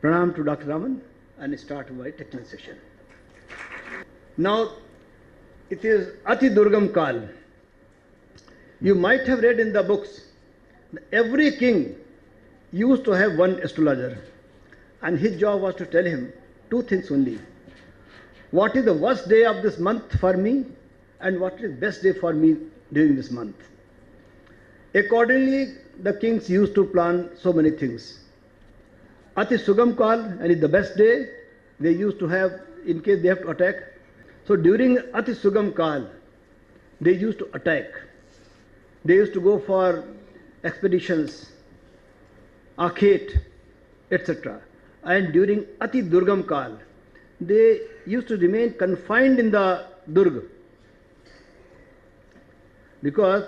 Pranam to Dr. Raman and start my technical session. Now, it is Ati Durgam Kaal. You might have read in the books, every king used to have one astrologer, and his job was to tell him two things only. What is the worst day of this month for me, and what is the best day for me during this month? Accordingly, the kings used to plan so many things. Ati Durgam Kaal, and it's the best day they used to have in case they have to attack. So during Ati Durgam Kaal, they used to attack. They used to go for expeditions, Akhet, etc. And during Ati Durgam Kaal, they used to remain confined in the Durg. Because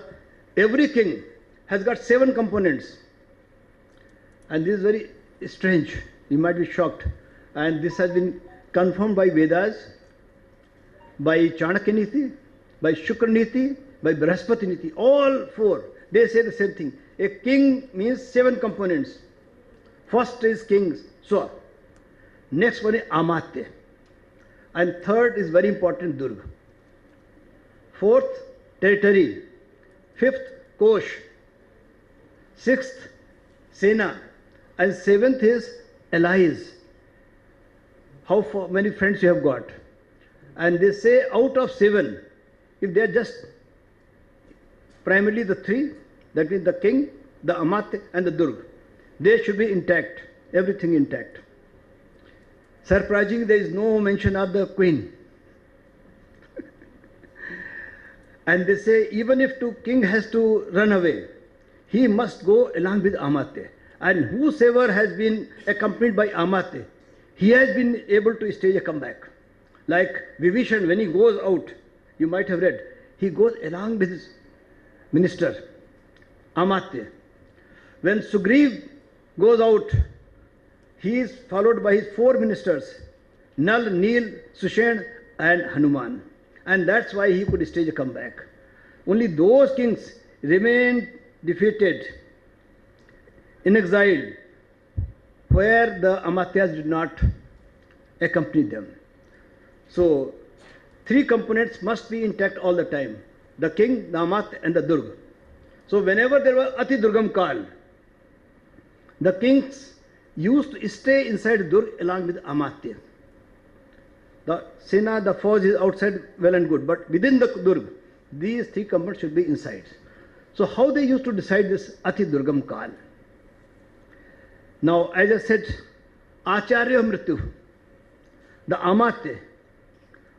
every king has got 7 components. And this is very strange. You might be shocked. And this has been confirmed by Vedas, by Chanakya Niti, by Shukra Niti, by Brihaspati Niti. All 4, they say the same thing. A king means 7 components. First is king, Swa. Next one is Amatya. And third is very important, Durga. Fourth, territory. Fifth, Kosh. Sixth, Sena. And seventh is allies. How many friends you have got. And they say out of 7, if they are just primarily the 3, that means the king, the Amatya and the Durga, they should be intact, everything intact. Surprisingly, there is no mention of the queen. And they say even if the king has to run away, he must go along with Amatya. And whosoever has been accompanied by Amatya, he has been able to stage a comeback. Like Vibhishan, when he goes out, you might have read, he goes along with his minister, Amatya. When Sugriv goes out, he is followed by his 4 ministers, Nal, Neel, Sushen and Hanuman. And that's why he could stage a comeback. Only those kings remained defeated, in exile, where the Amatyas did not accompany them. So, 3 components must be intact all the time. The king, the Amatya and the Durga. So whenever there was Ati Durgam Kaal, the kings used to stay inside Durg along with Amatya. The Sena, the force is outside, well and good, but within the Durg, these 3 components should be inside. So how they used to decide this Ati Durgam Kaal? Now, as I said, Acharya Mrityu, the Amatya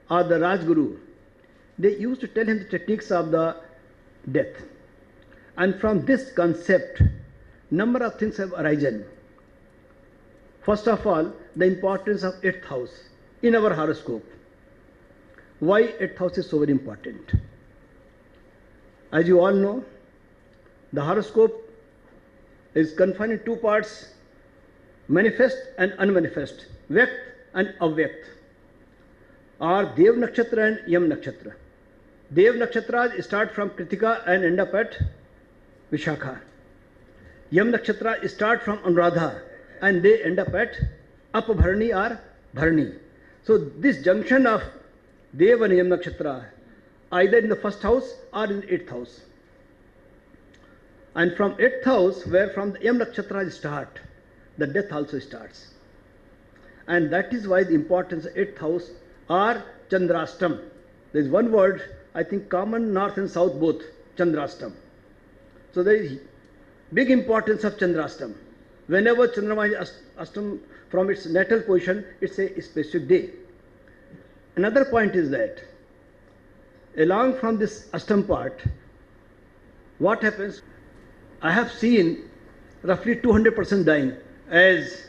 or the Rajguru, they used to tell him the techniques of the death. And from this concept, number of things have arisen. First of all, the importance of 8th house in our horoscope. Why 8th house is so very important? As you all know, the horoscope is confined in 2 parts, manifest and unmanifest, Vyakt and Avyakt, or Dev Nakshatra and Yam Nakshatra. Dev Nakshatras start from Kritika and end up at Vishakha. Yam Nakshatra start from Anuradha and they end up at Apabharani or Bharani. So this junction of Dev and Yam Nakshatra, either in the 1st house or in the 8th house. And from 8th house, where from the Yam Nakshatra start, the death also starts. And that is why the importance of 8th house or Chandrastam. There is one word, I think common north and south both, Chandrastam. So there is big importance of Chandrastam. Whenever Chandrama is Astam from its natal position, it's a specific day. Another point is that along from this Astam part, what happens? I have seen roughly 200% dying. As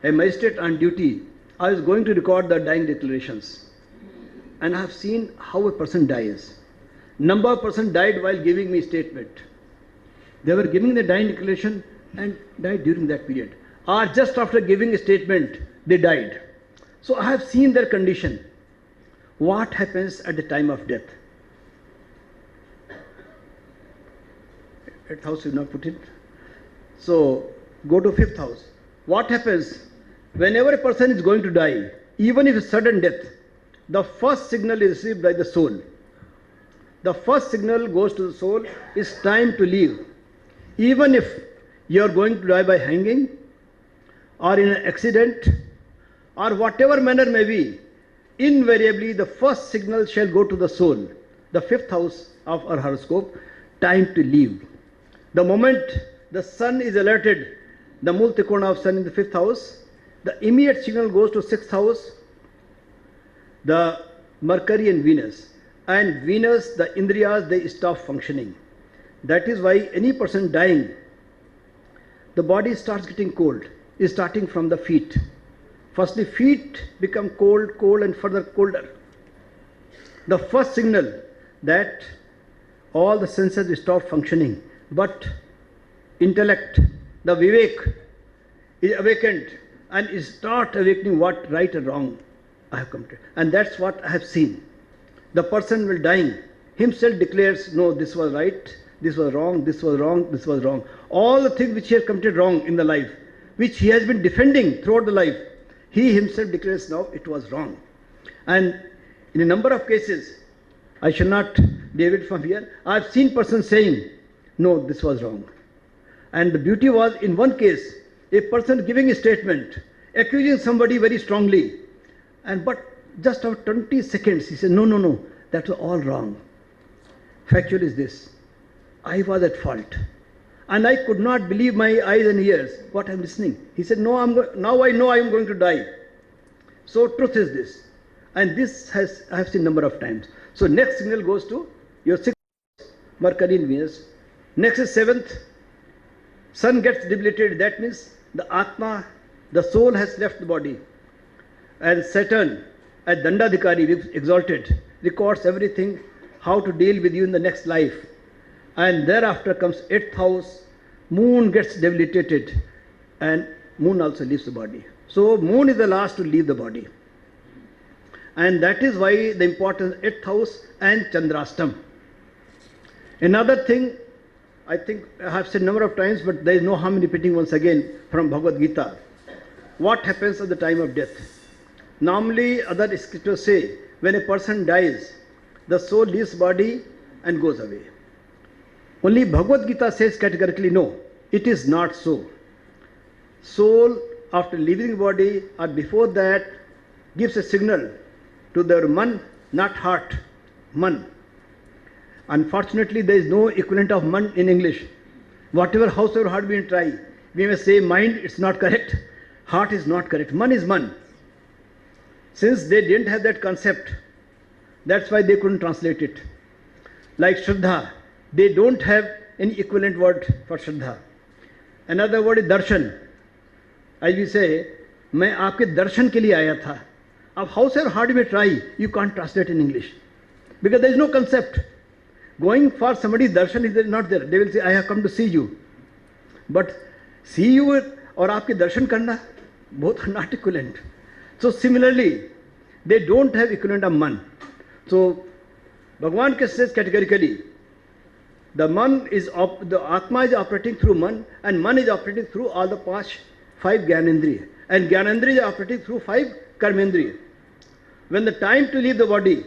a magistrate on duty, I was going to record the dying declarations. And I have seen how a person dies. Number of person died while giving me statement. They were giving the dying declaration and died during that period. Or just after giving a statement, they died. So I have seen their condition. What happens at the time of death? 8th house, you not put it. So go to 5th house. What happens whenever a person is going to die, even if it's sudden death, the first signal is received by the soul. The first signal goes to the soul, it's time to leave. Even if you are going to die by hanging, or in an accident, or whatever manner may be, invariably the first signal shall go to the soul, the fifth house of our horoscope, time to leave. The moment the sun is alerted, the Mul Trikona of sun in the fifth house, the immediate signal goes to sixth house, the Mercury and Venus. And Venus, the Indriyas, they stop functioning. That is why any person dying, the body starts getting cold, is starting from the feet. Firstly, feet become cold, cold and further colder. The first signal that all the senses stop functioning, but intellect, the Vivek, is awakened and is start awakening what right and wrong I have committed. And that's what I have seen. The person will dying, himself declares, no, this was right, this was wrong, this was wrong, this was wrong. All the things which he has committed wrong in the life, which he has been defending throughout the life, he himself declares now it was wrong. And in a number of cases, I shall not deviate from here, I have seen persons saying, no, this was wrong. And the beauty was, in one case, a person giving a statement, accusing somebody very strongly, but just after 20 seconds, he said, no, no, no, that was all wrong. Factual is this, I was at fault. And I could not believe my eyes and ears, what I'm listening. He said, no, now I know I'm going to die. So truth is this. And this I have seen number of times. So next signal goes to your sixth, Mercury and Venus. Next is seventh, sun gets debilitated. That means the Atma, the soul has left the body. And Saturn, as Dandadhikari, exalted, records everything, how to deal with you in the next life. And thereafter comes eighth house, moon gets debilitated, and moon also leaves the body. So moon is the last to leave the body. And that is why the importance of eighth house and Chandrastam. Another thing, I think I have said a number of times, but there is no harm in repeating once again from Bhagavad Gita. What happens at the time of death? Normally, other scriptures say, when a person dies, the soul leaves body and goes away. Only Bhagavad Gita says categorically, no, it is not so. Soul, after leaving the body or before that, gives a signal to their man, not heart, man. Unfortunately, there is no equivalent of man in English. Whatever, howsoever hard we try, we may say mind, it's not correct, heart is not correct, man is man. Since they didn't have that concept, that's why they couldn't translate it. Like Shraddha, they don't have any equivalent word for Shraddha. Another word is darshan. As we say, मैं आपके दर्शन के लिए आया था. अब however hard we try, you can't translate in English. Because there is no concept. Going for somebody's darshan is not there. They will say, I have come to see you. But see you और आपके दर्शन करना, both are not equivalent. So similarly, they don't have equivalent of man. So Bhagavan says categorically, the man is the Atma is operating through man, and man is operating through all the five Gyanendriya, and Gyanendriya is operating through five Karmendriya. When the time to leave the body,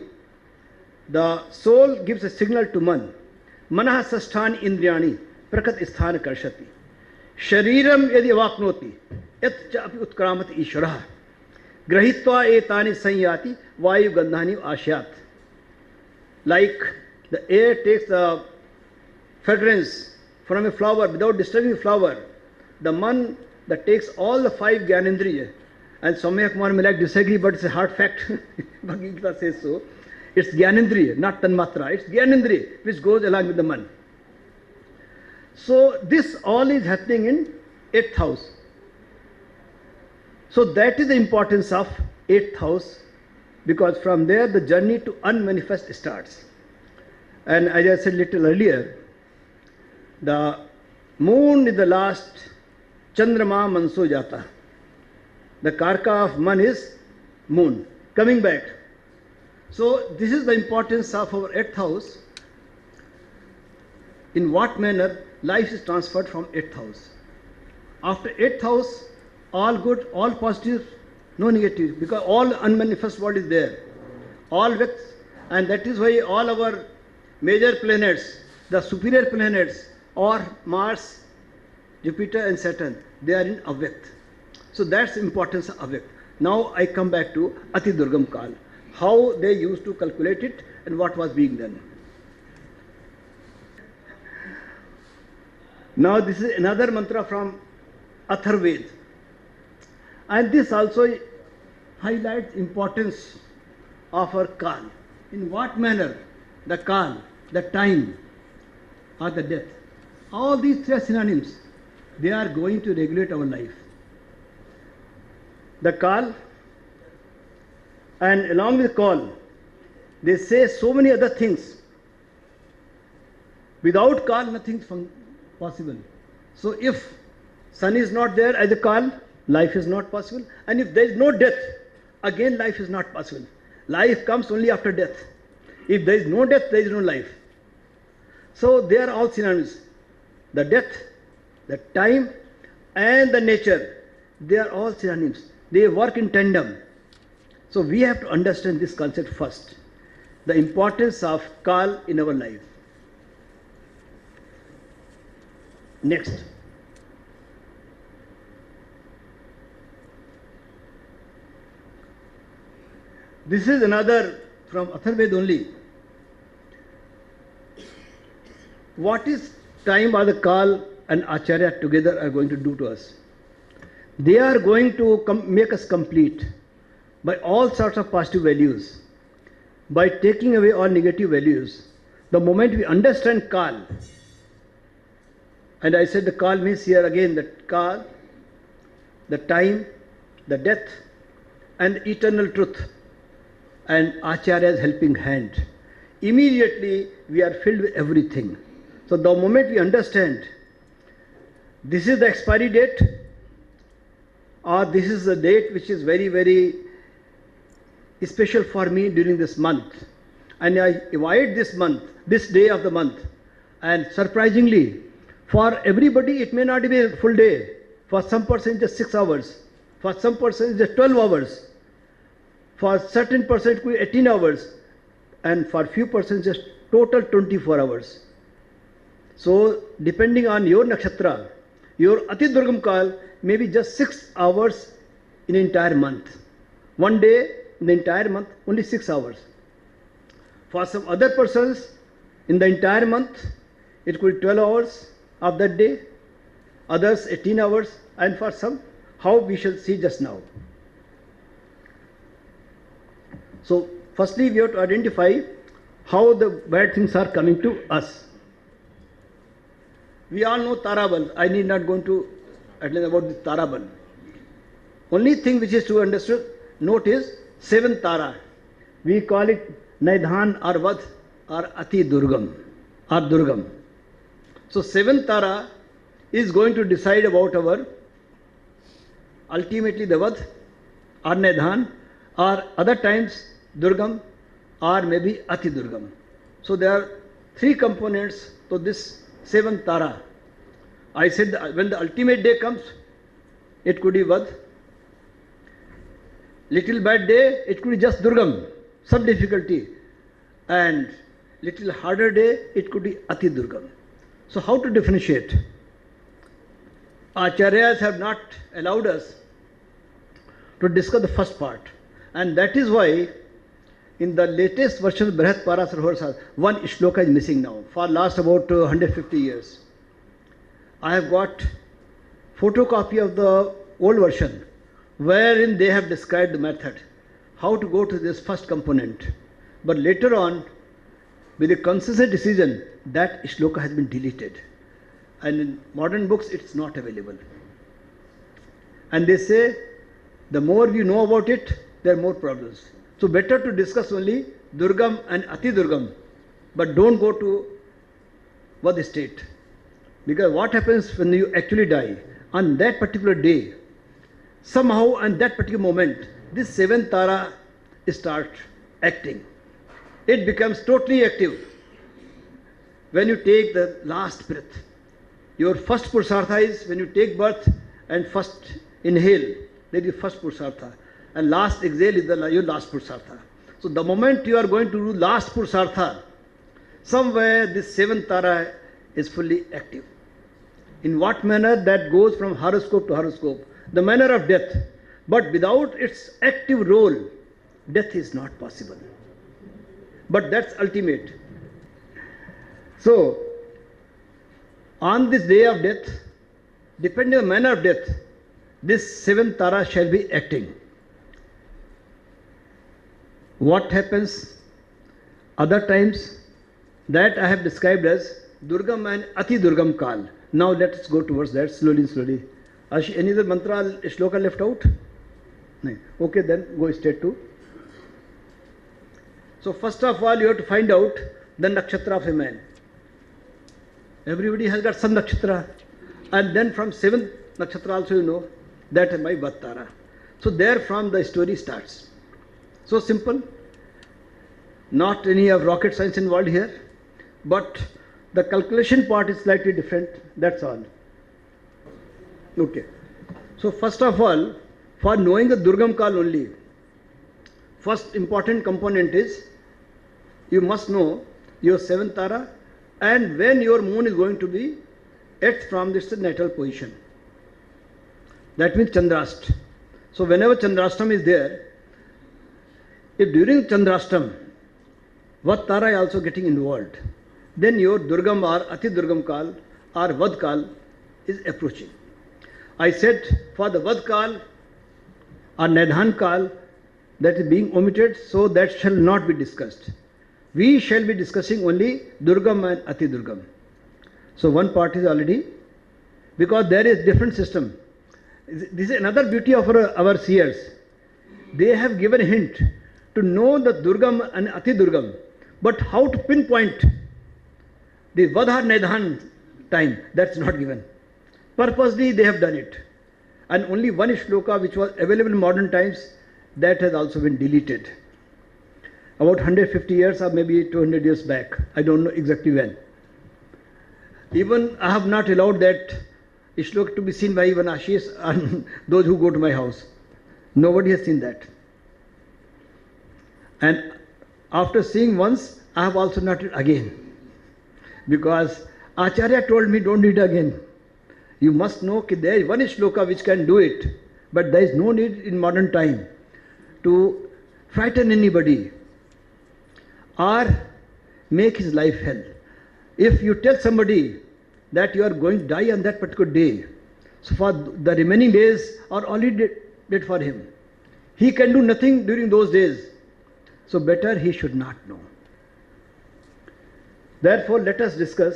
the soul gives a signal to man. Manah sasthani indriyani prakat isthana karshati. Shariram yadi avaknoti yat chapi utkramat ishwarah. Grahitva etani sanyati vayu gandhani ashyat. Like the air takes the fragrance from a flower without disturbing the flower, the man that takes all the five Gyanendriya, and Soumya Kumar may like disagree, but it's a hard fact, Bhagavad Gita says so, it's Gyanendriya, not Tanmatra, it's Gyanendriya which goes along with the man. So this all is happening in 8th house. So that is the importance of 8th house, because from there the journey to unmanifest starts. And as I said little earlier, the moon is the last, Chandrama Manso Jata. The Karka of man is moon, coming back. So this is the importance of our 8th house. In what manner life is transferred from 8th house. After 8th house, all good, all positive, no negative, because all unmanifest world is there, all vects, and that is why all our major planets, the superior planets, are Mars, Jupiter and Saturn, they are in Avyakt. So that's the importance of Avyakt. Now I come back to Ati Durgam Kaal, how they used to calculate it and what was being done. Now this is another mantra from Atharved, and this also highlights importance of our Kaal. In what manner the Kaal, the time or the death, all these three are synonyms. They are going to regulate our life. The Kaal, and along with Kaal, they say so many other things. Without Kaal, nothing is possible. So if sun is not there as a Kaal, life is not possible. And if there is no death, again life is not possible. Life comes only after death. If there is no death, there is no life. So they are all synonyms. The death, the time and the nature, they are all synonyms. They work in tandem. So we have to understand this concept first. The importance of Kaal in our life. Next. This is another from Atharved only. What is time or the Kaal and Acharya together are going to do to us? They are going to make us complete by all sorts of positive values, by taking away all negative values. The moment we understand Kaal, and I said the Kaal means here again the Kaal, the time, the death, and the eternal truth, and Acharya's helping hand. Immediately we are filled with everything. So the moment we understand this is the expiry date, or this is the date which is very, very special for me during this month, and I avoid this month, this day of the month, and surprisingly, for everybody it may not be a full day. For some person just 6 hours, for some person just 12 hours, for certain person it could be 18 hours, and for few persons just total 24 hours. So depending on your nakshatra, your Ati Durgam Kaal may be just 6 hours in the entire month. One day in the entire month, only 6 hours. For some other persons, in the entire month, it could be 12 hours of that day, others 18 hours, and for some, how we shall see just now. So firstly, we have to identify how the bad things are coming to us. We all know Tarabal. I need not go into at least about the Tarabal. Only thing which is to understood, note is 7th Tara. We call it Naidhan or Vad or Ati Durgam or Durgam. So 7th Tara is going to decide about our ultimately the Vad or Naidhan, or other times Durgam or maybe Ati Durgam. So there are 3 components to this 7th Tara. I said that when the ultimate day comes, it could be Vad. Little bad day, it could be just Durgam, some difficulty. And little harder day, it could be Ati Durgam. So how to differentiate? Acharyas have not allowed us to discuss the first part. And that is why in the latest version of Brihat Parasar, one shloka is missing now for last about 150 years. I have got photocopy of the old version wherein they have described the method, how to go to this first component. But later on, with a consensus decision, that shloka has been deleted. And in modern books, it's not available. And they say, the more we know about it, there are more problems. So better to discuss only Durgam and Ati Durgam, but don't go to Vad state. Because what happens when you actually die? On that particular day, somehow on that particular moment, this 7th Tara starts acting. It becomes totally active. When you take the last breath, your first Purusartha is when you take birth and first inhale, that is first Purusartha. And last exhale is your last Purusartha. So the moment you are going to do last Purusartha, somewhere this seventh Tara is fully active. In what manner? That goes from horoscope to horoscope. The manner of death. But without its active role, death is not possible. But that's ultimate. So, on this day of death, depending on the manner of death, this seventh Tara shall be acting. What happens other times? That I have described as Durgam and Ati Durgam Kaal. Now let us go towards that slowly. Any other mantra, shloka left out? No. Okay, then go straight to. So first of all, you have to find out the nakshatra of a man. Everybody has got some nakshatra. And then from seventh nakshatra also you know that is my Vattara. So there from the story starts. So simple. Not any of rocket science involved here. But the calculation part is slightly different. That's all. Okay. So first of all, for knowing the Durgam Kaal only, first important component is you must know your seventh Tara and when your moon is going to be at from this natal position. That means Chandrast. So whenever Chandrastam is there, if during Chandrastam, Vad Tara is also getting involved, then your Durgam or Ati Durgam Kaal or Vad Kaal is approaching. I said for the Vad Kaal or Nidhan Kaal, that is being omitted, so that shall not be discussed. We shall be discussing only Durgam and Ati Durgam. So one part is already, because there is different system. This is another beauty of our seers. They have given a hint to know the Durgam and Ati Durgam, but how to pinpoint the Vadha Nidhan time, that's not given. Purposely they have done it. And only one shloka which was available in modern times, that has also been deleted. About 150 years or maybe 200 years back. I don't know exactly when. Even I have not allowed that shloka to be seen by even Ashish and those who go to my house. Nobody has seen that. And after seeing once, I have also not read again. Because Acharya told me don't read again. You must know that there is one shloka which can do it, but there is no need in modern time to frighten anybody or make his life hell. If you tell somebody that you are going to die on that particular day, so for the remaining days are already dead for him. He can do nothing during those days. So better he should not know. Therefore, let us discuss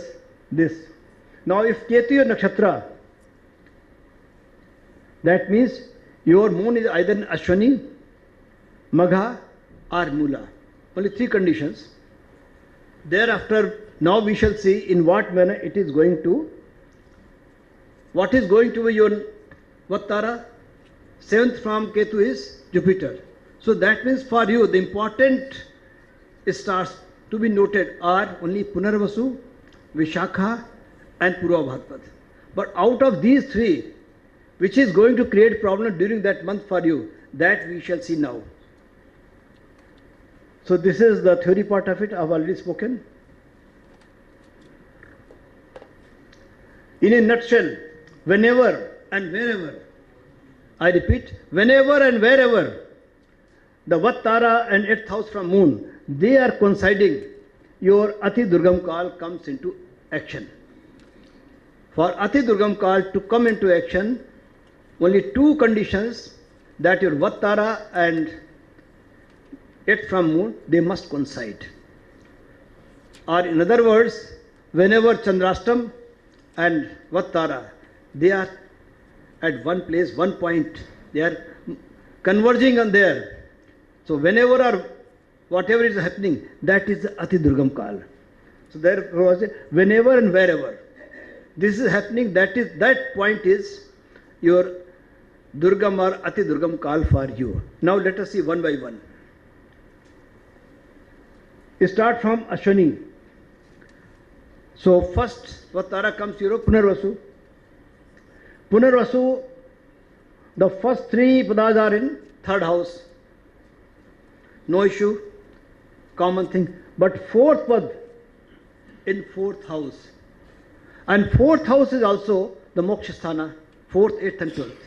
this. Now, if Ketu is nakshatra, that means your moon is either in Ashwini, Magha or Mula. Only three conditions. Thereafter, now we shall see in what manner it is going to. What is going to be your Vattara? Seventh from Ketu is Jupiter. So that means for you the important stars to be noted are only Punarvasu, Vishakha and Purva Bhadpad. But out of these three, which is going to create problem during that month for you, that we shall see now. So this is the theory part of it. I have already spoken. In a nutshell, whenever and wherever, I repeat, whenever and wherever the Vattara and 8th house from moon, they are coinciding, your Ati Durgam Kaal comes into action. For Ati Durgam Kaal to come into action, only two conditions, that your Vattara and 8th from moon, they must coincide. Or in other words, whenever Chandrastam and Vattara, they are at one place, one point, they are converging on there. So whenever or whatever is happening, that is the Ati Durgam Kaal. So therefore, whenever and wherever this is happening, that point is your Durgam or Ati Durgam Kaal for you. Now let us see one by one. Start from Ashwini. So first Vattara comes your Punarvasu. Punarvasu The first three padas are in third house. No issue, common thing. But fourth pad in fourth house. And fourth house is also the moksha sthana, fourth, eighth and 12th.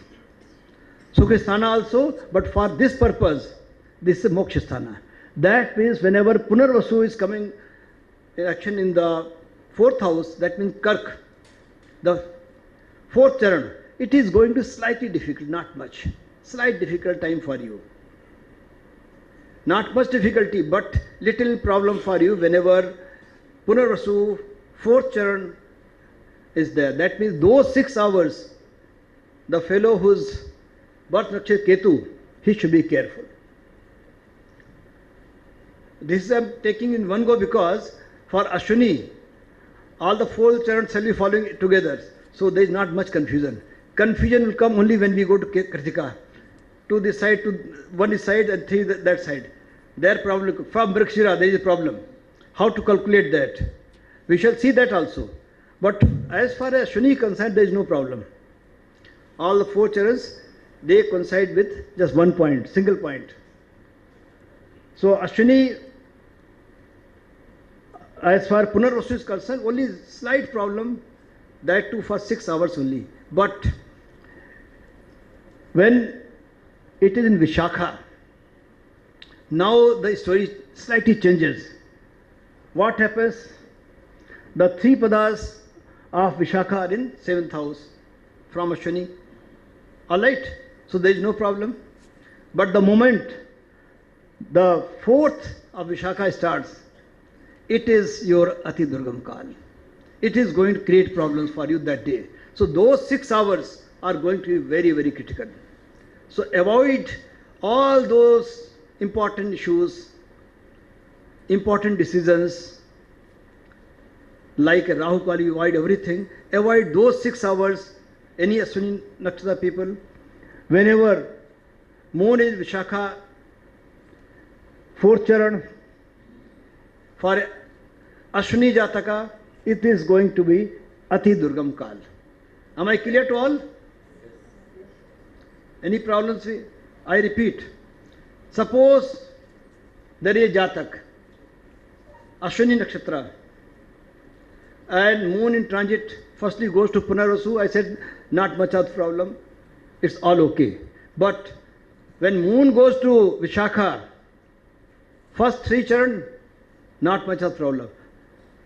Sukha sthana also, but for this purpose, this is moksha sthana. That means whenever Punarvasu is coming in action in the fourth house, that means Kark, the fourth charan, it is going to be slightly difficult, not much. Slight difficult time for you. Not much difficulty, but little problem for you whenever Punarvasu, fourth charan is there. That means those 6 hours, the fellow whose birth nakshatra Ketu, he should be careful. This I am taking in one go because for Ashwini, all the 4 charans shall be following together. So there is not much confusion. Confusion will come only when we go to Kritika. To this side, to one side and 3 that side. Their problem, from Brikshira, there is a problem. How to calculate that? We shall see that also. But as far as Ashwini is concerned, there is no problem. All the 4 charans, they coincide with just one point, single point. So Ashwini, as far as Punarvasu is concerned, only slight problem, that too for 6 hours only. But when it is in Vishakha, now the story slightly changes. What happens? The 3 padas of Vishakha are in 7th house from Ashwini. Alright, so there is no problem. But the moment the 4th of Vishakha starts, it is your Ati Durgam Kaal. It is going to create problems for you that day. So those 6 hours are going to be very, very critical. So avoid all those important issues, important decisions, like Rahu Kali, avoid everything. Avoid those 6 hours, any Ashwini Nakshatra people. Whenever moon is Vishakha, 4th charan, for Ashwini Jataka, it is going to be Ati Durgam Kaal. Am I clear to all? Any problems? I repeat. Suppose there is a Jatak, Ashwini Nakshatra, and moon in transit firstly goes to Punarvasu. I said not much of problem, it's all okay. But when moon goes to Vishakha, first 3 charan, not much of problem.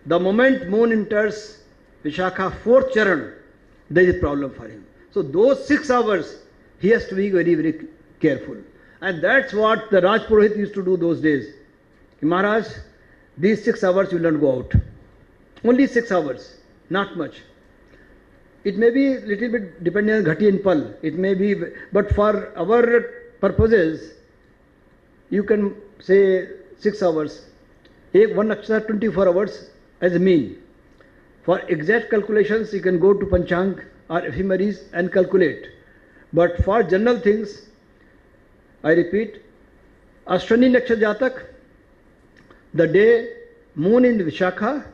The moment moon enters Vishakha 4th charan, there is a problem for him. So those 6 hours, he has to be very, very careful. And that's what the Raj Purohit used to do those days. Maharaj, these 6 hours you will not go out. Only 6 hours, not much. It may be a little bit depending on Ghati and Pal. It may be, but for our purposes, you can say 6 hours. One nakshatra 24 hours as a mean. For exact calculations, you can go to Panchang or ephemeris and calculate. But for general things, I repeat, Ashwini Nakshatra Jatak, the day moon in Vishakha,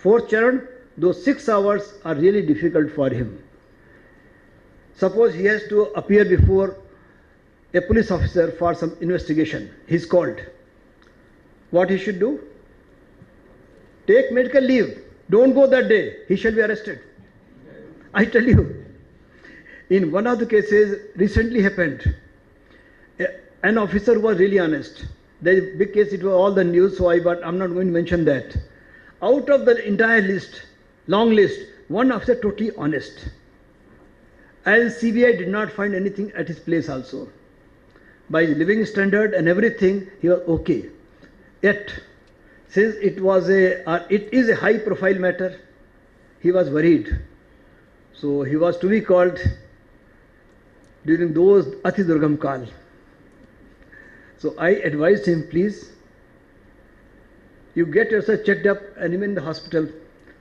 4th charan, those 6 hours are really difficult for him. Suppose he has to appear before a police officer for some investigation. He is called. What he should do? Take medical leave. Don't go that day. He shall be arrested. I tell you, in one of the cases recently happened, an officer was really honest. There is a big case, it was all the news, but I'm not going to mention that. Out of the entire list, long list, one officer totally honest. And CBI did not find anything at his place also. By his living standard and everything, he was okay. Yet, since it is a high profile matter, he was worried. So he was to be called during those Ati Durgam Kaal. So I advised him, please, you get yourself checked up and even in the hospital.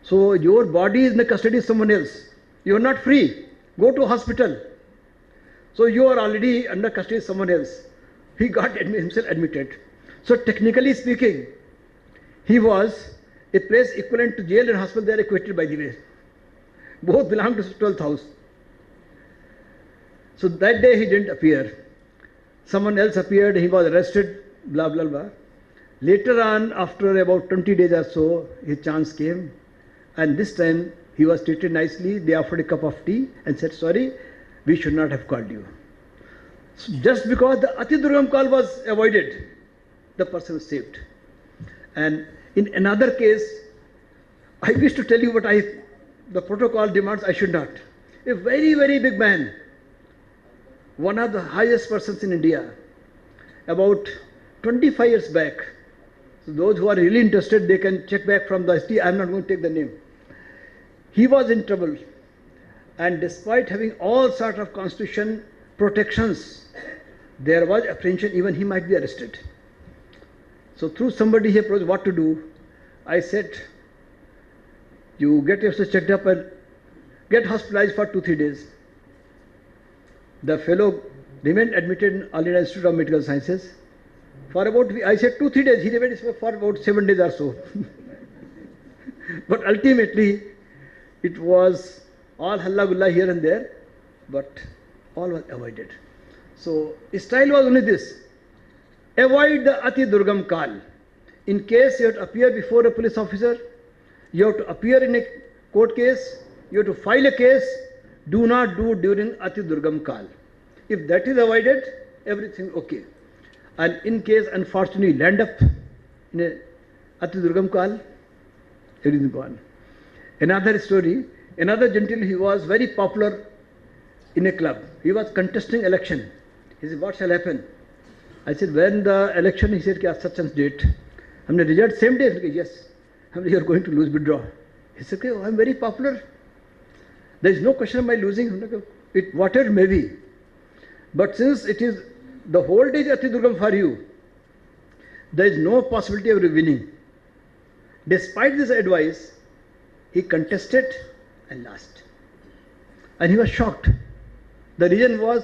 So your body is in the custody of someone else. You are not free. Go to hospital. So you are already under custody of someone else. He got himself admitted. So technically speaking, he was a place equivalent to jail and hospital. They are equated, by the way. Both belong to 12th house. So that day he didn't appear. Someone else appeared, he was arrested, blah, blah, blah. Later on, after about 20 days or so, his chance came, and this time he was treated nicely. They offered a cup of tea and said, sorry, we should not have called you. So just because the Ati Durgam Kaal was avoided, the person was saved. And in another case, I wish to tell you, but the protocol demands I should not. A very, very big man, one of the highest persons in India, about 25 years back. So those who are really interested, they can check back from the history. I am not going to take the name. He was in trouble, and despite having all sorts of constitution protections, there was apprehension, even he might be arrested. So through somebody he approached what to do. I said, you get yourself checked up and get hospitalized for 2-3 days. The fellow remained admitted in All India Institute of Medical Sciences. For about, I said 2-3 days, he remained for about 7 days or so. But ultimately, it was all halla gulla here and there, but all was avoided. So, style was only this: avoid the Ati Durgam Kaal. In case you have to appear before a police officer, you have to appear in a court case, you have to file a case, do not do during Ati Durgam Kaal. If that is avoided, everything okay. And in case unfortunately you land up in a Ati Durgam Kaal, everything gone. Another story, another gentleman, he was very popular in a club. He was contesting election. He said, what shall happen? I said, when the election, he said, such and date. हमने result same day. Said, yes, you are going to lose, withdraw. He said, okay, I am very popular. There is no question of my losing. It whatever may be. But since it is the whole day is Ati Durgam for you, there is no possibility of winning. Despite this advice, he contested and lost. And he was shocked. The reason was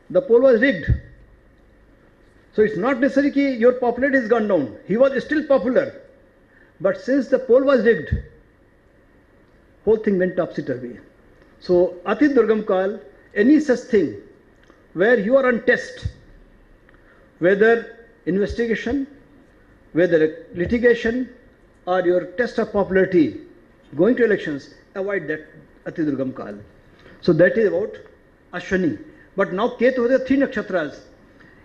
the poll was rigged. So it's not necessary that your popularity has gone down. He was still popular. But since the poll was rigged, whole thing went topsy-turvy. So Ati Durgam Kaal, any such thing where you are on test, whether investigation, whether litigation, or your test of popularity, going to elections, avoid that Ati Durgam Kaal. So that is about Ashwini. But now Ketu has 3 Nakshatras.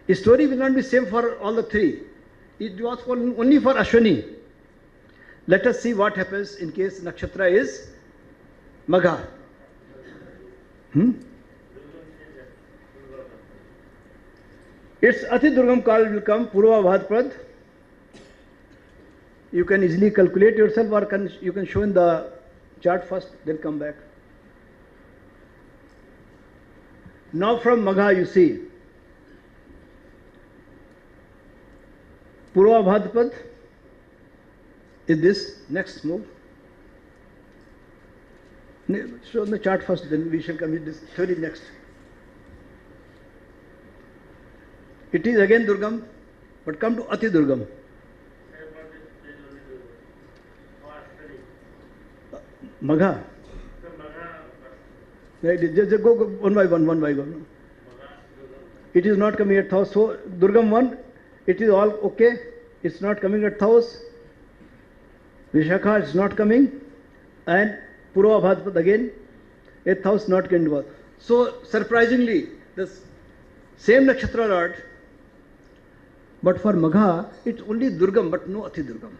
His story will not be same for all the 3. It was only for Ashwini. Let us see what happens in case Nakshatra is Magha. Its Ati Durgam Kaal will come Purva Bhadrapad. You can easily calculate yourself, or you can show in the chart first, then come back. Now from Magha you see Purva Bhadrapad is this. Next move. Show the chart first, then we shall come with this theory next. It is again Durgam, but come to Ati Durgam. Magha. Just go one by one. It is not coming at house. So Durgam 1, it is all okay. It's not coming at house. Vishakha is not coming. And Purva Bhadrapad again, 8th house not getting involved. So surprisingly, this same Nakshatra Lord, but for Magha, it's only Durgam, but no Ati Durgam.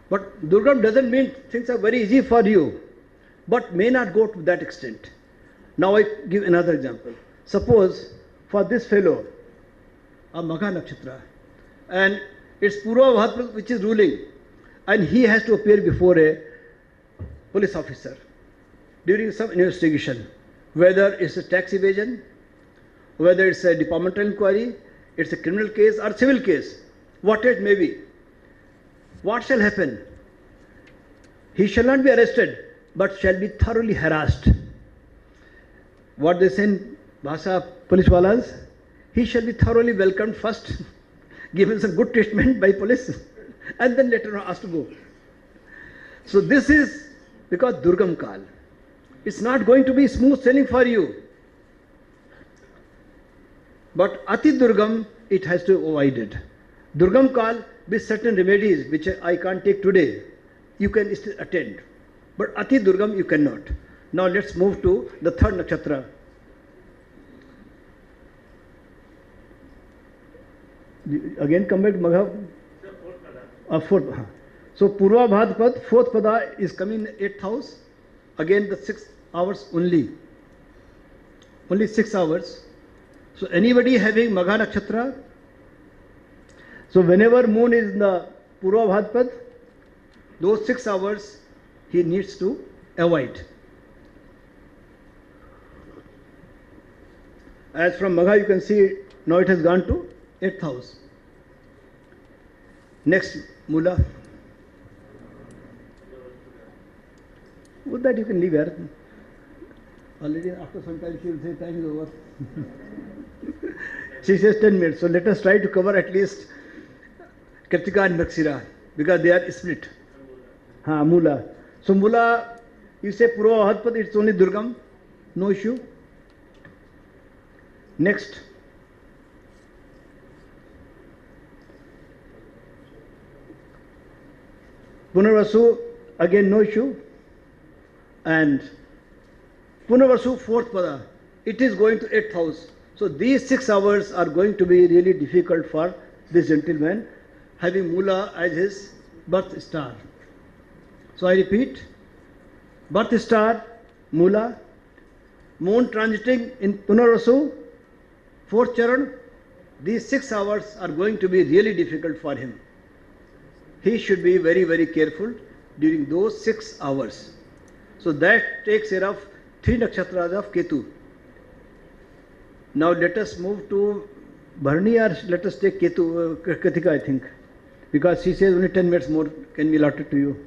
But Durgam doesn't mean things are very easy for you, but may not go to that extent. Now I give another example. Suppose for this fellow, a Magha Nakshatra, and it's Purva Bhadrapad which is ruling, and he has to appear before a police officer during some investigation, whether it's a tax evasion, whether it's a departmental inquiry, it's a criminal case or civil case, what it may be. What shall happen? He shall not be arrested, but shall be thoroughly harassed. What they say in Bhasha police walas, he shall be thoroughly welcomed first, given some good treatment by police, and then later on asked to go. So this is because Durgam Kaal. It's not going to be smooth sailing for you. But Ati Durgam, it has to avoid it. Durgam Kaal, with certain remedies which I can't take today, you can still attend. But Ati Durgam, you cannot. Now let's move to the third nakshatra. Again come back to Magha. Fourth. So Purva Bhadpad, fourth pada is coming in 8th house. Again the 6 hours only. Only 6 hours. So anybody having Magha nakshatra, so whenever moon is in the Purva Bhadpad, those 6 hours he needs to avoid. As from Magha you can see now it has gone to 8th house. Next, Mula. With that you can leave here. Already after some time she will say time is over. She says 10 minutes. So let us try to cover at least Kritika and Mriksira because they are split. Mula. So Mula, you say Purva Bhadpad, it's only Durgam. No issue. Next. Punarvasu, again no issue. And Punarvasu, fourth pada, it is going to 8th house. So these 6 hours are going to be really difficult for this gentleman having Mula as his birth star. So I repeat, birth star, Mula, moon transiting in Punarvasu, 4th charan, these 6 hours are going to be really difficult for him. He should be very, very careful during those 6 hours. So that takes care of 3 nakshatras of Ketu. Now let us move to Bharani, or let us take Ketu, Kritika I think, because she says only 10 minutes more can be allotted to you.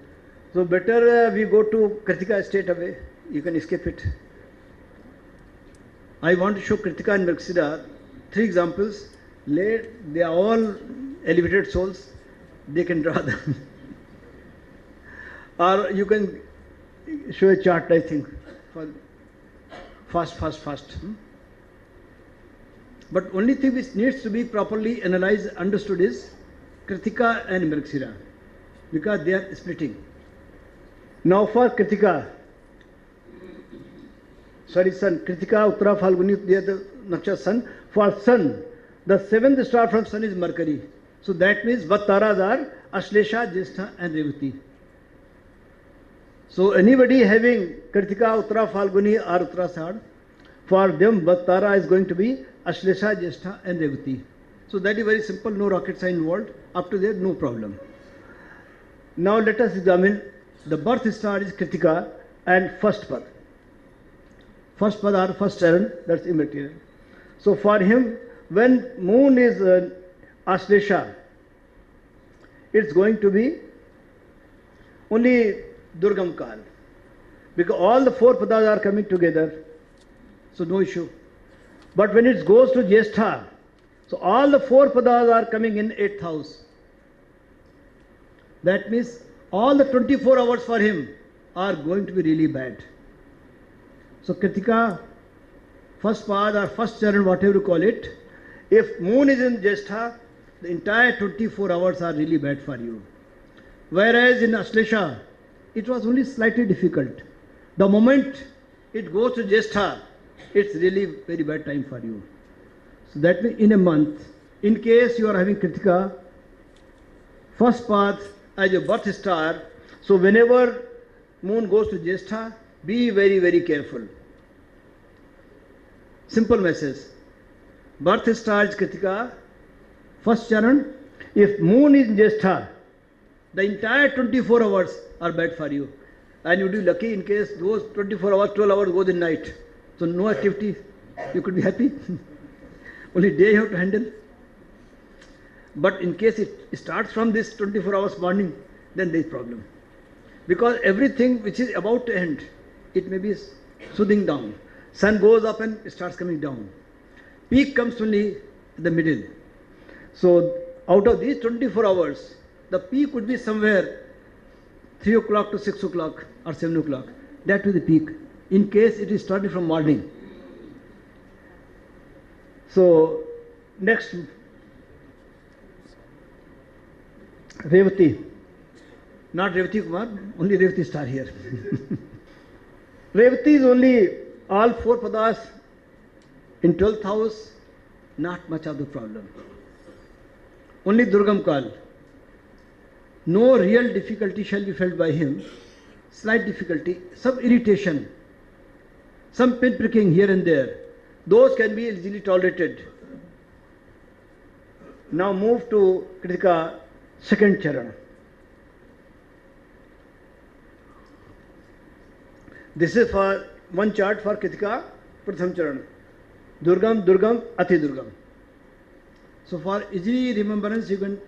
So better we go to Kritika straight away, you can escape it. I want to show Kritika and Mriksira 3 examples. They are all elevated souls. They can draw them. Or you can show a chart, I think, for fast. But only thing which needs to be properly analyzed, understood is Kritika and Mriksira, because they are splitting. Now for Kritika, sun, Kritika, Uttara, Phalguni, they are the nakshatra sun. For sun, the 7th star from sun is Mercury. So that means what taras are Ashlesha, Jyeshtha and Revati. So anybody having Kritika, Uttara, Phalguni or Uttarashadh, for them what tara is going to be Ashlesha, Jyeshtha and Revati. So that is very simple, no rocket science involved. Up to there, no problem. Now let us examine the birth star is Kritika and first pad. First pad or first charan, that's immaterial. So for him, when moon is Ashlesha, it's going to be only Durgam Kaal, because all the 4 padas are coming together, so no issue. But when it goes to Jyeshtha, so all the 4 padas are coming in 8th house. That means all the 24 hours for him are going to be really bad. So Kritika, first pad or first charan, whatever you call it, if moon is in Jyeshtha, the entire 24 hours are really bad for you. Whereas in Ashlesha, it was only slightly difficult. The moment it goes to Jyeshtha, it's really very bad time for you. So that means in a month, in case you are having Kritika, first path as your birth star, so whenever moon goes to Jyeshtha, be very, very careful. Simple message. Birth star is Kritika, first charan. If moon is in Jyeshtha, the entire 24 hours are bad for you. And you will be lucky in case those 24 hours, 12 hours goes in night. So no activity, you could be happy. Only day you have to handle. But in case it starts from this 24 hours morning, then there is problem. Because everything which is about to end, it may be soothing down. Sun goes up and it starts coming down. Peak comes only in the middle. So out of these 24 hours, the peak would be somewhere 3 o'clock to 6 o'clock or 7 o'clock. That will be the peak, in case it is started from morning. So Next, Revati. Not Revati Kumar, only Revati star here. Revati is only all 4 padas in 12th house, not much of the problem. Only Durgam Kaal. No real difficulty shall be felt by him. Slight difficulty, some irritation, some pin pricking here and there. Those can be easily tolerated. Now move to Kritika, second charan. This is for one chart for Kritika, Pratham charan. Durgam, Durgam, Ati Durgam. So for easy remembrance, you can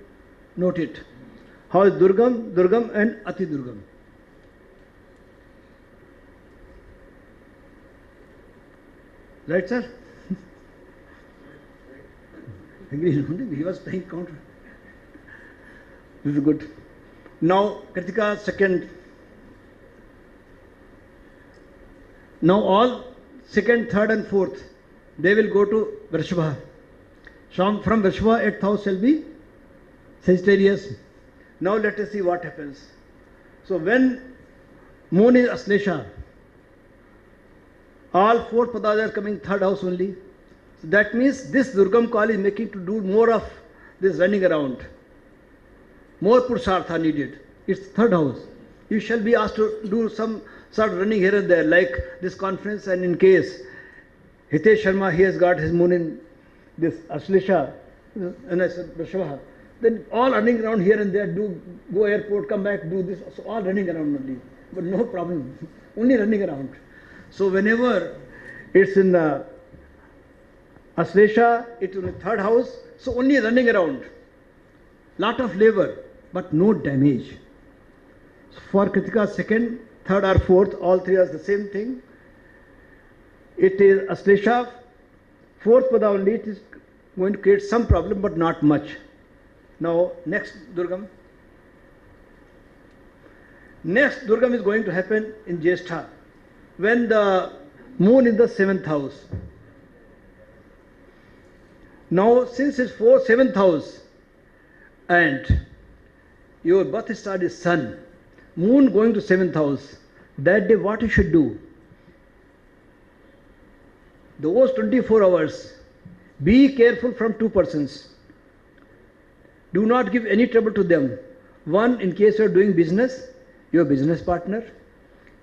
note it. How is Durgam, Durgam and Ati Durgam. Right, sir? He was playing counter. This is good. Now, Kritika, second. Now, all second, third, and fourth, they will go to Vrishbha. From Vrishbha, 8th house shall be Sagittarius. Now, let us see what happens. So, when moon is Aslesha, all 4 padas are coming third house only. So that means this Durgam Kaal is making to do more of this running around. More Purushartha needed. It's third house. You shall be asked to do some sort of running here and there, like this conference, and in case Hitesh Sharma, he has got his moon in this Aslesha, and I said Vrishbha, then all running around here and there, do go airport, come back, do this, so all running around only. But no problem, only running around. So whenever it's in Aslesha, it's in the third house, so only running around. Lot of labor, but no damage. So for Kritika, second, third or fourth, all 3 are the same thing. It is Aslesha, 4th pada only, it is going to create some problem, but not much. Now, next Durgam. Next Durgam is going to happen in Jyeshtha, when the moon is the 7th house. Now, since it's 7th house and your birth star is Sun, moon going to 7th house, that day what you should do? Those 24 hours, be careful from 2 persons. Do not give any trouble to them. One, in case you are doing business, your business partner.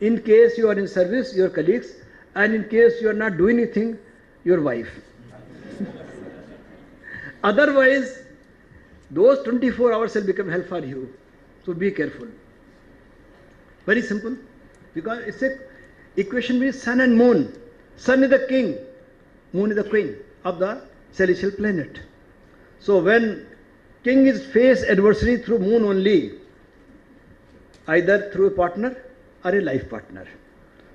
In case you are in service, your colleagues. And in case you are not doing anything, your wife. Otherwise, those 24 hours will become hell for you. So be careful. Very simple. Because it's a equation with sun and moon. Sun is the king, moon is the queen of the celestial planet. So when king is face adversary through moon only, either through a partner or a life partner.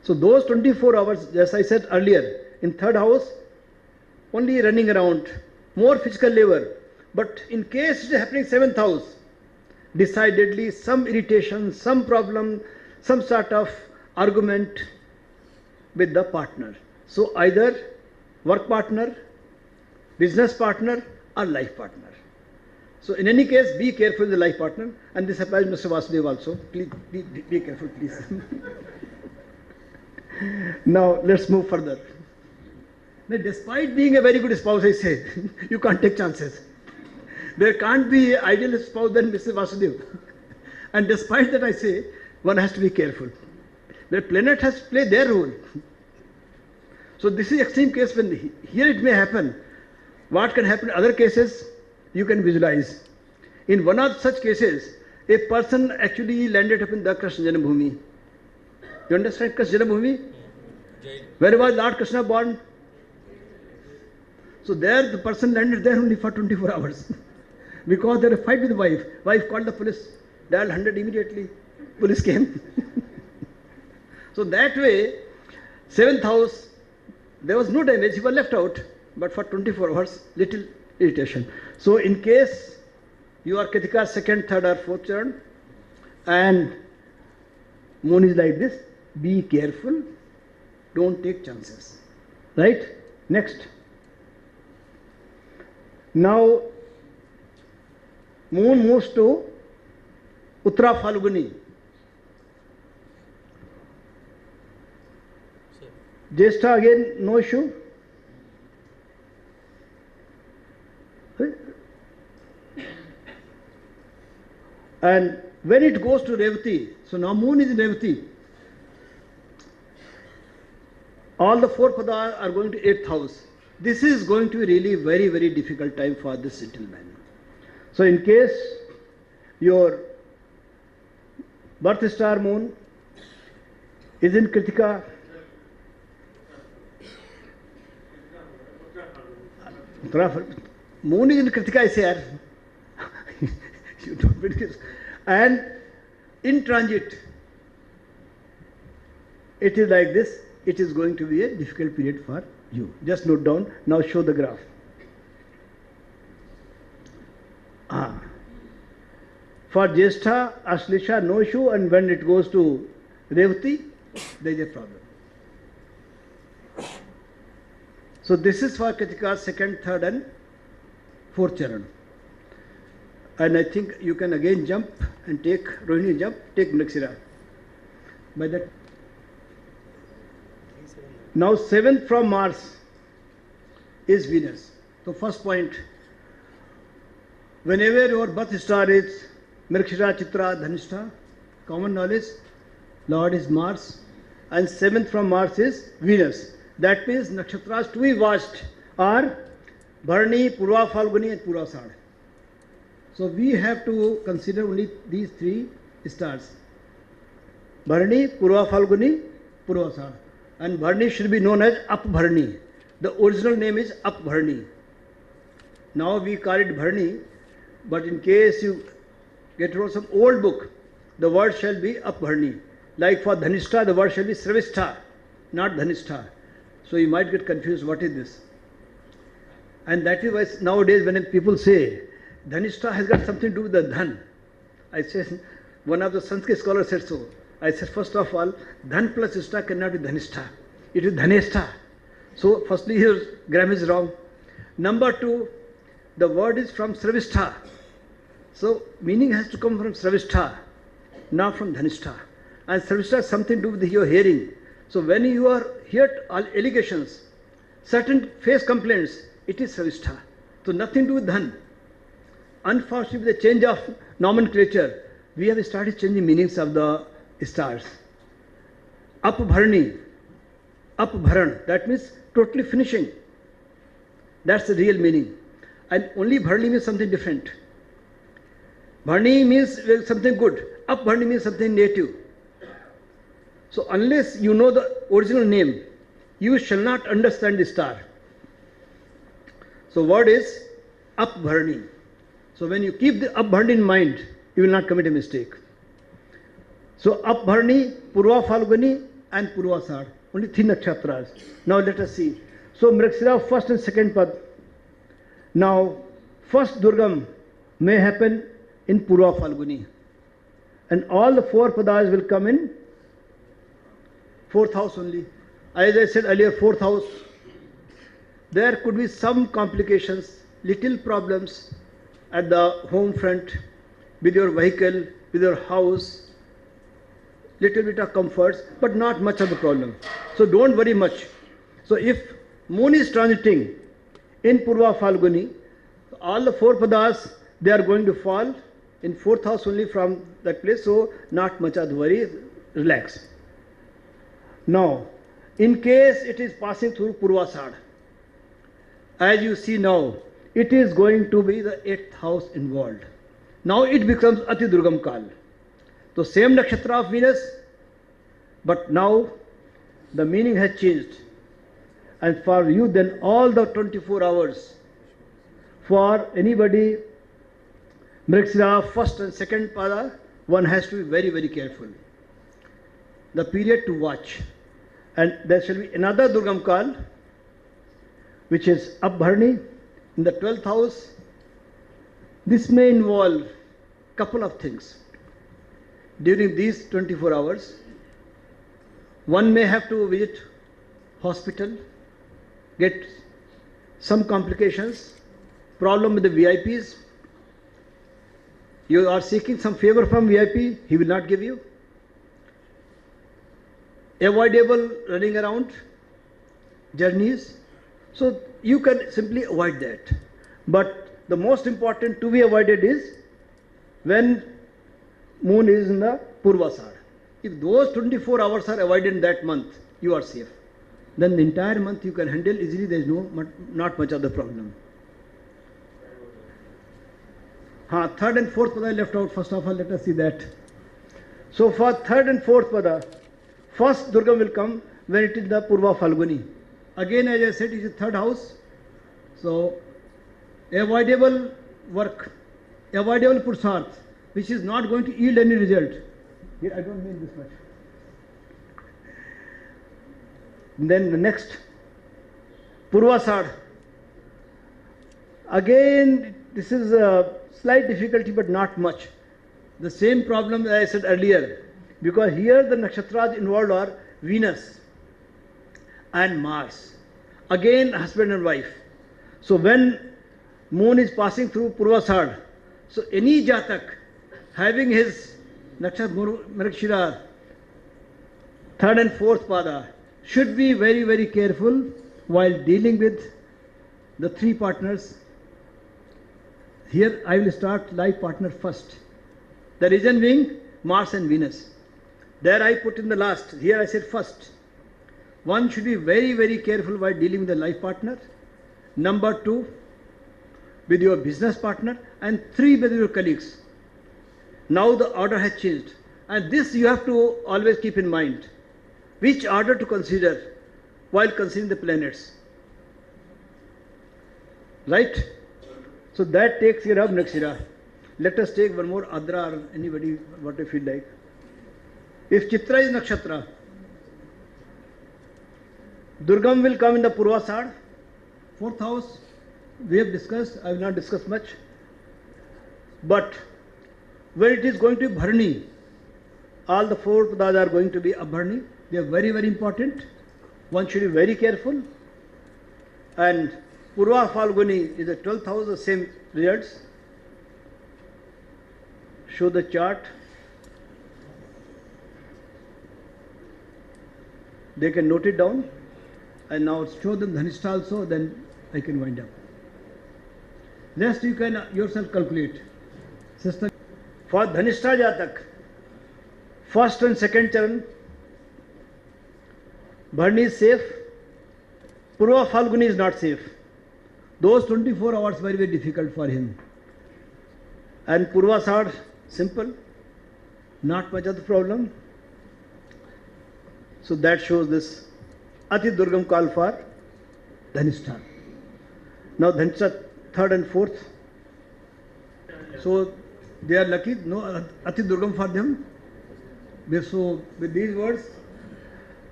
So those 24 hours, as I said earlier, in third house, only running around, more physical labor. But in case it is happening 7th house, decidedly some irritation, some problem, some sort of argument with the partner. So either work partner, business partner or life partner. So in any case, be careful with the life partner, and this applies to Mr. Vasudev also. Please be careful, please. Now let's move further. Now, despite being a very good spouse, I say, you can't take chances. There can't be ideal spouse than Mr. Vasudev. And despite that, I say, one has to be careful. The planet has to play their role. So this is extreme case when here it may happen. What can happen in other cases, you can visualize. In one of such cases, a person actually landed up in the Krishna Janambhumi. You understand Krishna Janambhumi? Where was Lord Krishna born? So there the person landed there only for 24 hours. Because there was a fight with the wife. Wife called the police, dialed 100 immediately. Police came. So that way, 7th house, there was no damage, he was left out. But for 24 hours, little irritation. So in case you are Kritika 2nd, 3rd or 4th chart, and moon is like this, be careful, don't take chances. Right? Next. Now, moon moves to Uttara Falguni. Jyeshtha again, no issue. And when it goes to Revati, so now moon is in Revati. All the four padas are going to 8th house. This is going to be really very, very difficult time for this gentleman. So in case your birth star moon is in Kritika, moon is in Kritika, I say, you don't believe this. And in transit, it is like this. It is going to be a difficult period for you. Just note down. Now show the graph. For Jyeshtha, Ashlisha, no issue, and when it goes to Revati, there is a problem. So this is for Kritika's second, third, and fourth charan. And I think you can again jump and take Rohini jump, take Mrigashira. By that. Now 7th from Mars is Venus. So first point, whenever your birth star is Mrigashira, Chitra, Dhanishta, common knowledge, Lord is Mars, and 7th from Mars is Venus. That means Nakshatras to be watched are Bharani, Purva Falguni and Purvasad. So we have to consider only these three stars. Bharani, Purva Falguni, Purvasad. And Bharani should be known as Up-Bharani. The original name is Up-Bharani. Now we call it Bharani, but in case you get hold of some old book, the word shall be Up-Bharani. Like for Dhanishta, the word shall be Sravishta, not Dhanishta. So you might get confused, what is this? And that is why nowadays when people say, Dhanishta has got something to do with the Dhan. I said, one of the Sanskrit scholars said so. I said, first of all, Dhan plus Ishta cannot be Dhanishta. It is Dhaneshta. So, firstly, your grammar is wrong. Number two, the word is from Sravishta. So, meaning has to come from Sravishta, not from Dhanishta. And Sravishta has something to do with your hearing. So, when you are hear allegations, certain face complaints, it is Sravishta. So, nothing to do with Dhan. Unfortunately, with the change of nomenclature, we have started changing meanings of the stars. Up-Bharani, Up-Bharan, that means totally finishing. That's the real meaning. And only Bharani means something different. Bharani means something good. Up-Bharani means something native. So unless you know the original name, you shall not understand the star. So word is Up-Bharani. So when you keep the Up-Bharani in mind, you will not commit a mistake. So Up-Bharani, Purva Falguni and Purvasad. Only three nakshatras. Now let us see. So Mrigashira first and second pad. Now first Durgam may happen in Purva Falguni. And all the four padas will come in 4th house only. As I said earlier, 4th house. There could be some complications, little problems at the home front, with your vehicle, with your house, little bit of comforts, but not much of the problem. So don't worry much. So if moon is transiting in Purva Falguni, all the four padas, they are going to fall in 4th house only from that place, so not much of the worry, relax. Now, in case it is passing through Purvasad, as you see now, it is going to be the 8th house involved. Now it becomes Ati Durgam Kaal. So same nakshatra of Venus, but now the meaning has changed. And for you then all the 24 hours, for anybody, Mrigashira first and second pada, one has to be very, very careful. The period to watch. And there shall be another Durgam Kaal, which is Up-Bharani in the 12th house. This may involve couple of things. During these 24 hours, one may have to visit hospital, get some complications, problem with the VIPs. You are seeking some favor from VIP, he will not give you. Avoidable running around, journeys. So you can simply avoid that. But the most important to be avoided is when moon is in the Purvasad. If those 24 hours are avoided in that month, you are safe. Then the entire month you can handle easily, there is not much of the problem. Third and fourth pada I left out. First of all, let us see that. So for third and fourth pada, first Durgam will come when it is the Purva Falguni. Again, as I said, it is the third house. So avoidable work, avoidable Pursarth, which is not going to yield any result. Here I don't mean this much. Then the next, Purvasad. Again, this is a slight difficulty, but not much. The same problem as I said earlier, because here the Nakshatras involved are Venus and Mars. Again, husband and wife. So when moon is passing through Purvasad, so any Jatak having his Nakshatra Mrigashira, third and fourth pada, should be very, very careful while dealing with the three partners. Here I will start life partner first. The reason being Mars and Venus. There I put in the last. Here I said first. One should be very, very careful while dealing with the life partner. Number two, with your business partner. And three, with your colleagues. Now the order has changed. And this you have to always keep in mind. Which order to consider while considering the planets. Right? So that takes care of Nakshira. Let us take one more Adra or anybody, what you feel like. If Chitra is Nakshatra, Durgam will come in the Purvasad, fourth house. We have discussed, I will not discuss much. But when it is going to be Bharani, all the four padas are going to be Abharani. They are very, very important. One should be very careful. And Purva Falguni is the 12th house, the same results. Show the chart. They can note it down. And now show them Dhanishta also, then I can wind up. Rest you can yourself calculate. Sister, for Dhanishta Jatak, first and second charan, Bharani is safe, Purva Falguni is not safe. Those 24 hours very, very difficult for him. And Purvasad, simple, not much of the problem. So that shows this Ati Durgam Kaal for Dhanishta. Now Dhanishta third and fourth. So they are lucky, no Ati Durgam for them. So with these words,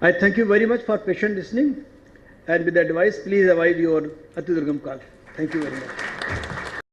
I thank you very much for patient listening, and with advice, please avoid your Ati Durgam Kaal. Thank you very much.